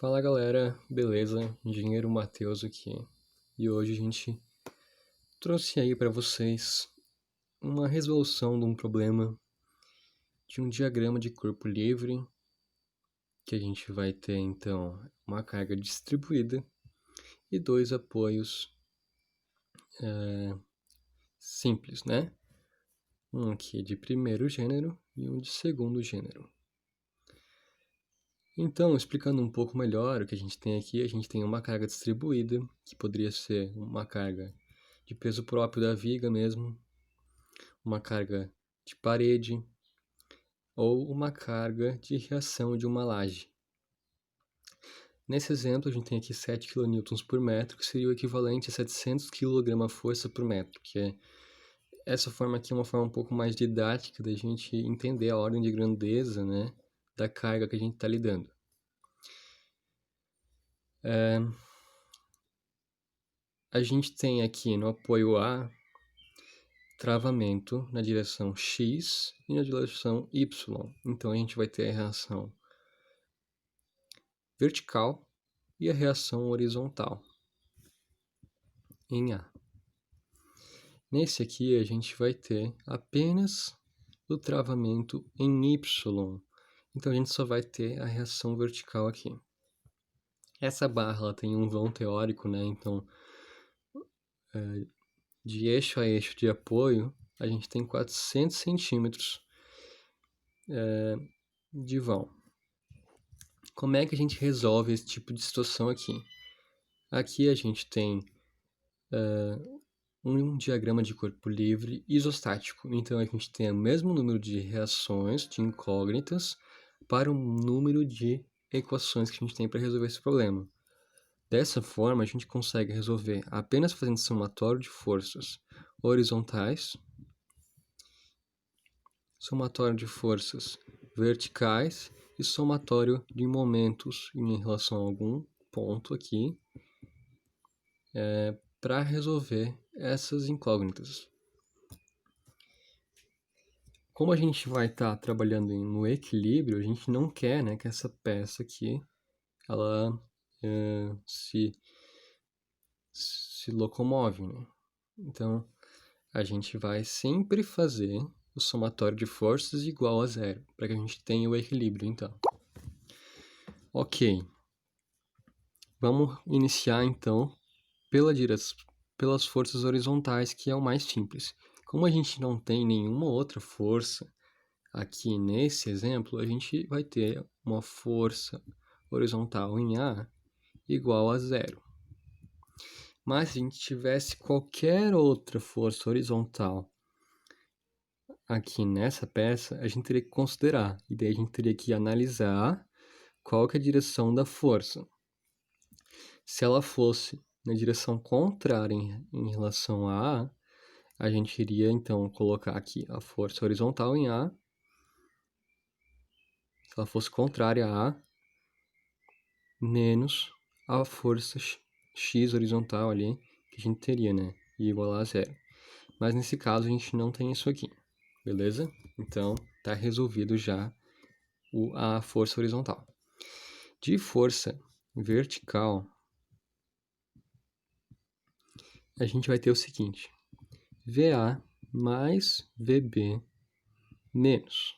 Fala galera, beleza? Engenheiro Matheus aqui. E hoje a gente trouxe aí para vocês uma resolução de um problema de um diagrama de corpo livre, que a gente vai ter então uma carga distribuída e dois apoios simples, né? Um aqui de primeiro gênero e um de segundo gênero. Então, explicando um pouco melhor o que a gente tem aqui, a gente tem uma carga distribuída, que poderia ser uma carga de peso próprio da viga mesmo, uma carga de parede ou uma carga de reação de uma laje. Nesse exemplo, a gente tem aqui 7 kN por metro, que seria o equivalente a 700 kg/força por metro, que é essa forma aqui é uma forma um pouco mais didática da gente entender a ordem de grandeza, né, da carga que a gente está lidando. A gente tem aqui no apoio A travamento na direção X e na direção Y. Então a gente vai ter a reação vertical e a reação horizontal em A. Nesse aqui a gente vai ter apenas o travamento em Y. Então a gente só vai ter a reação vertical aqui. Essa barra ela tem um vão teórico, né? Então de eixo a eixo de apoio a gente tem 400 centímetros de vão. Como é que a gente resolve esse tipo de situação aqui? Aqui a gente tem um diagrama de corpo livre isostático. Então a gente tem o mesmo número de reações, de incógnitas, para o número de equações que a gente tem para resolver esse problema. Dessa forma, a gente consegue resolver apenas fazendo somatório de forças horizontais, somatório de forças verticais e somatório de momentos em relação a algum ponto aqui, para resolver essas incógnitas. Como a gente vai estar trabalhando no equilíbrio, a gente não quer, né, que essa peça aqui ela se locomove, né? Então a gente vai sempre fazer o somatório de forças igual a zero, para que a gente tenha o equilíbrio, então. Ok, vamos iniciar então pelas forças horizontais, que é o mais simples. Como a gente não tem nenhuma outra força aqui nesse exemplo, a gente vai ter uma força horizontal em A igual a zero. Mas se a gente tivesse qualquer outra força horizontal aqui nessa peça, a gente teria que considerar. E daí a gente teria que analisar qual que é a direção da força. Se ela fosse na direção contrária em relação a A gente iria então colocar aqui a força horizontal em A. Se ela fosse contrária a A, menos a força X horizontal ali, que a gente teria, né? Igual a zero. Mas nesse caso a gente não tem isso aqui, beleza? Então tá resolvido já a força horizontal. De força vertical, a gente vai ter o seguinte: VA mais VB menos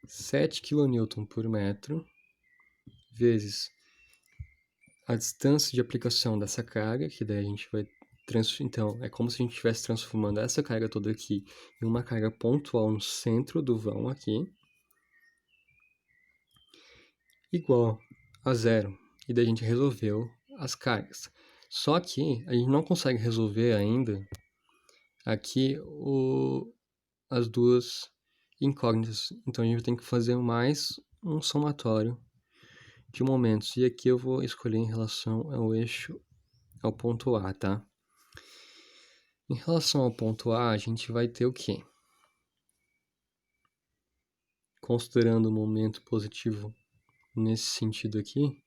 7 kN por metro vezes a distância de aplicação dessa carga, que daí a gente vai então, é como se a gente estivesse transformando essa carga toda aqui em uma carga pontual no centro do vão aqui, igual a zero. E daí a gente resolveu as cargas. Só que a gente não consegue resolver ainda aqui as duas incógnitas. Então a gente tem que fazer mais um somatório de momentos. E aqui eu vou escolher em relação ao eixo, ao ponto A, tá? Em relação ao ponto A, a gente vai ter o quê? Considerando o momento positivo nesse sentido aqui,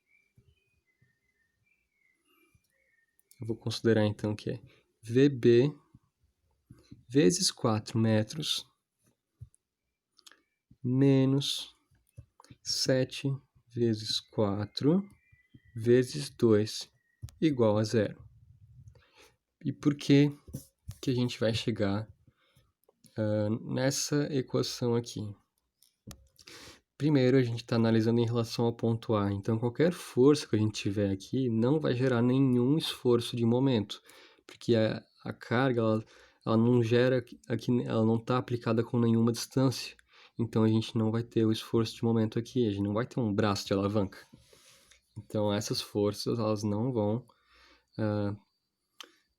eu vou considerar então que é VB vezes 4 metros menos 7 vezes 4 vezes 2 igual a 0. E por que a gente vai chegar nessa equação aqui? Primeiro, a gente está analisando em relação ao ponto A. Então, qualquer força que a gente tiver aqui não vai gerar nenhum esforço de momento, porque a carga ela não gera aqui, ela não está aplicada com nenhuma distância. Então, a gente não vai ter o esforço de momento aqui, a gente não vai ter um braço de alavanca. Então, essas forças elas não vão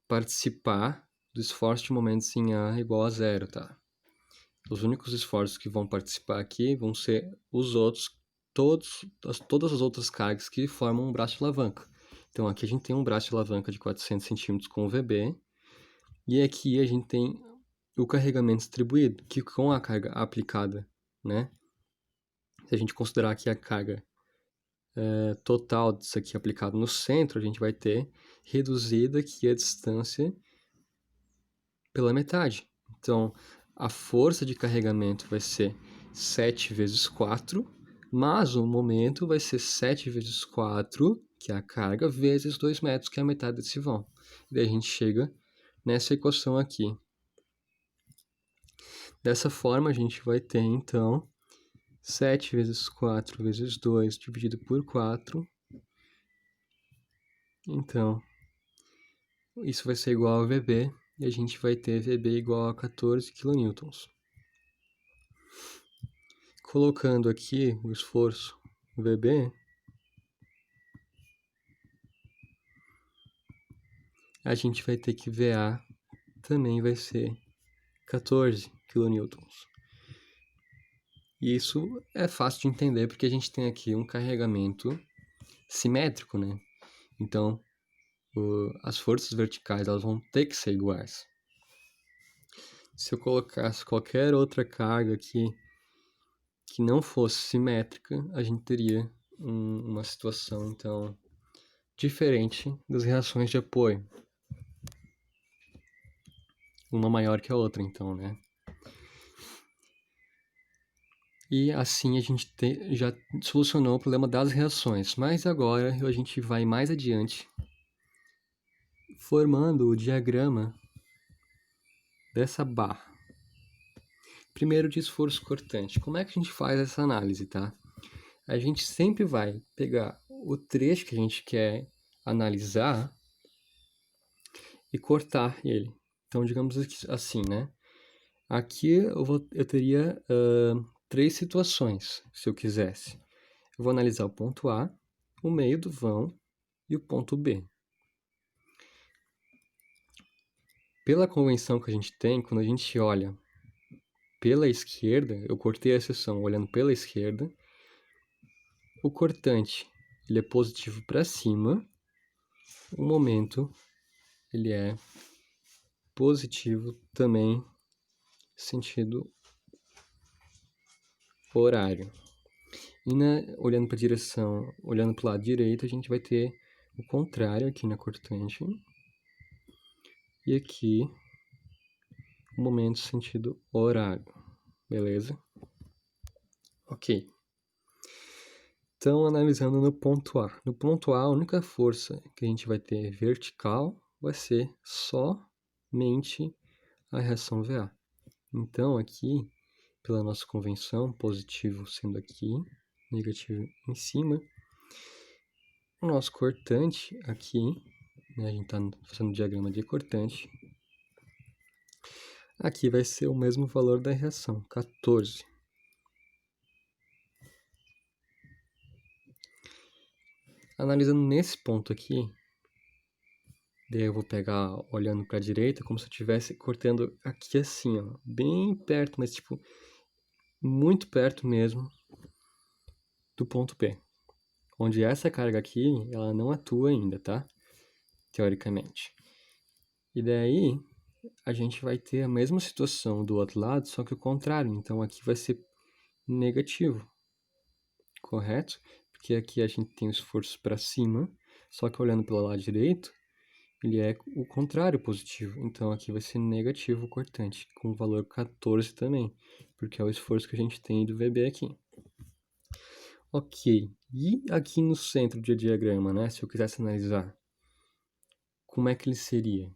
participar do esforço de momento em A igual a 0, tá? Os únicos esforços que vão participar aqui vão ser os outros, todas as outras cargas que formam um braço de alavanca. Então, aqui a gente tem um braço de alavanca de 400 centímetros com VB, e aqui a gente tem o carregamento distribuído, que com a carga aplicada, né? Se a gente considerar aqui a carga total disso aqui aplicado no centro, a gente vai ter reduzida aqui a distância pela metade. Então, a força de carregamento vai ser 7 vezes 4, mas o momento vai ser 7 vezes 4, que é a carga, vezes 2 metros, que é a metade desse vão. E daí a gente chega nessa equação aqui. Dessa forma, a gente vai ter, então, 7 vezes 4 vezes 2 dividido por 4. Então, isso vai ser igual a VB, e a gente vai ter VB igual a 14 kN. Colocando aqui o esforço VB, a gente vai ter que VA também vai ser 14 kN. E isso é fácil de entender porque a gente tem aqui um carregamento simétrico, né? Então, as forças verticais elas vão ter que ser iguais. Se eu colocasse qualquer outra carga aqui que não fosse simétrica, a gente teria uma situação, então, diferente das reações de apoio. Uma maior que a outra, então, né? E assim a gente já solucionou o problema das reações. Mas agora a gente vai mais adiante, formando o diagrama dessa barra. Primeiro, de esforço cortante. Como é que a gente faz essa análise, tá? A gente sempre vai pegar o trecho que a gente quer analisar e cortar ele. Então, digamos assim, né? Aqui eu teria 3 situações, se eu quisesse. Eu vou analisar o ponto A, o meio do vão e o ponto B. Pela convenção que a gente tem, quando a gente olha pela esquerda, eu cortei a seção olhando pela esquerda, o cortante ele é positivo para cima, o momento ele é positivo também sentido horário. E olhando para a direção, olhando para o lado direito, a gente vai ter o contrário aqui na cortante. E aqui o momento sentido horário. Beleza? Ok. Então, analisando no ponto A. No ponto A, a única força que a gente vai ter vertical vai ser somente a reação VA. Então, aqui, pela nossa convenção, positivo sendo aqui, negativo em cima, o nosso cortante aqui, né, a gente está fazendo o diagrama de cortante, aqui vai ser o mesmo valor da reação, 14. Analisando nesse ponto aqui, daí eu vou pegar olhando para a direita, como se eu estivesse cortando aqui assim, ó, bem perto, mas tipo, muito perto mesmo do ponto P. Onde essa carga aqui, ela não atua ainda, tá? Teoricamente. E daí, a gente vai ter a mesma situação do outro lado, só que o contrário. Então, aqui vai ser negativo, correto? Porque aqui a gente tem o esforço para cima, só que olhando pelo lado direito, ele é o contrário positivo. Então, aqui vai ser negativo o cortante, com o valor 14 também, porque é o esforço que a gente tem do VB aqui. Ok, e aqui no centro do diagrama, né, se eu quisesse analisar, como é que ele seria?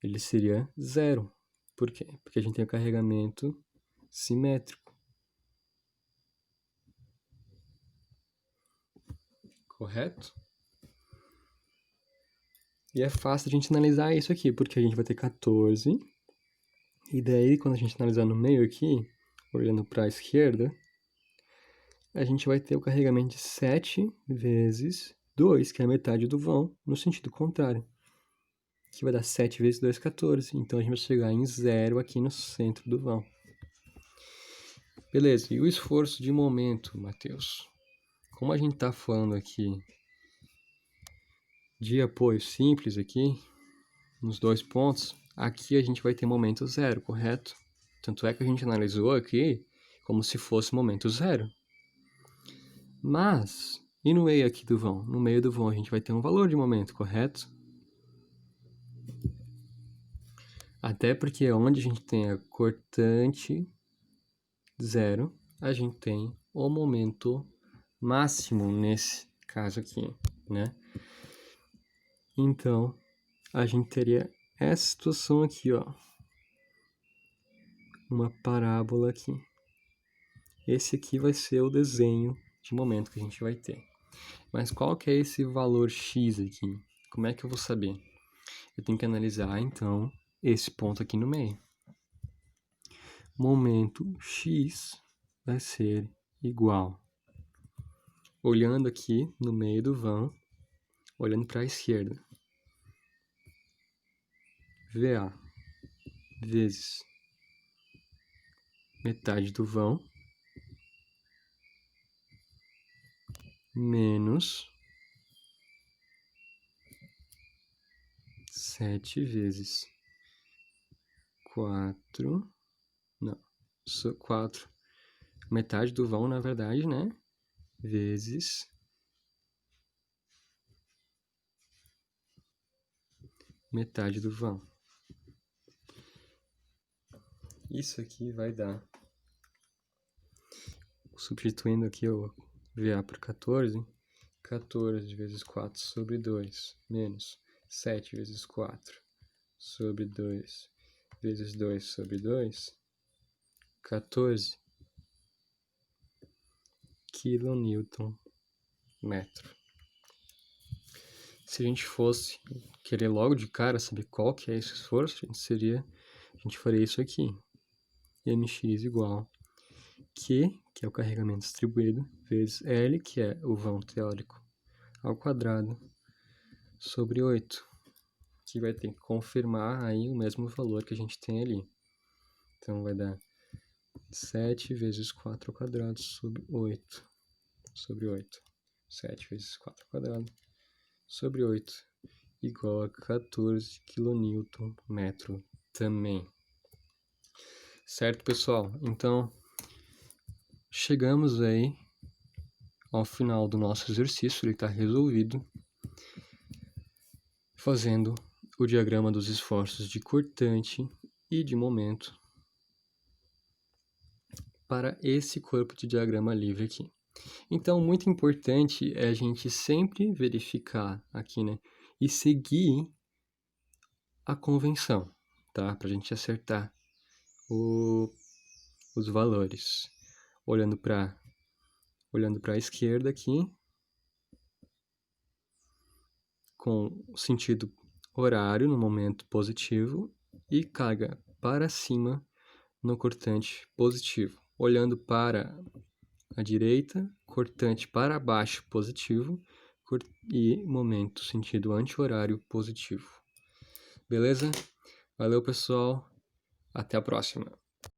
Ele seria 0. Por quê? Porque a gente tem o carregamento simétrico. Correto? E é fácil a gente analisar isso aqui, porque a gente vai ter 14. E daí, quando a gente analisar no meio aqui, olhando para a esquerda, a gente vai ter o carregamento de 7 vezes 2, que é a metade do vão, no sentido contrário. Que vai dar 7 vezes 2, 14. Então, a gente vai chegar em 0 aqui no centro do vão. Beleza, e o esforço de momento, Matheus? Como a gente está falando aqui de apoio simples aqui, nos 2 pontos, aqui a gente vai ter momento 0, correto? Tanto é que a gente analisou aqui como se fosse momento 0. Mas, e no meio aqui do vão? No meio do vão a gente vai ter um valor de momento, correto? Até porque onde a gente tem a cortante 0, a gente tem o momento máximo nesse caso aqui, né? Então, a gente teria essa situação aqui, ó. Uma parábola aqui. Esse aqui vai ser o desenho de momento que a gente vai ter. Mas qual que é esse valor x aqui? Como é que eu vou saber? Eu tenho que analisar, então, esse ponto aqui no meio. Momento x vai ser igual. Olhando aqui no meio do vão, olhando para a esquerda. VA vezes metade do vão menos 7 vezes 4, não, 4, metade do vão, na verdade, né, vezes metade do vão. Isso aqui vai dar, substituindo aqui o VA por 14, 14 vezes 4 sobre 2, menos 7 vezes 4 sobre 2, vezes 2 sobre 2, 14 kN metro. Se a gente fosse querer logo de cara saber qual que é esse esforço, a gente faria isso aqui. Mx igual Q, que é o carregamento distribuído, vezes L, que é o vão teórico, ao quadrado, sobre 8, que vai ter que confirmar aí o mesmo valor que a gente tem ali. Então, vai dar 7 vezes 4 ao quadrado sobre 8, sobre 8. 7 vezes 4 ao quadrado sobre 8, igual a 14 kN metro também. Certo, pessoal? Então, chegamos aí ao final do nosso exercício, ele está resolvido, fazendo o diagrama dos esforços de cortante e de momento para esse corpo de diagrama livre aqui. Então, muito importante é a gente sempre verificar aqui, né, e seguir a convenção, tá? Para a gente acertar os valores. Olhando para a esquerda aqui, com sentido horário no momento positivo e carga para cima no cortante positivo. Olhando para a direita, cortante para baixo positivo e momento sentido anti-horário positivo. Beleza? Valeu, pessoal. Até a próxima.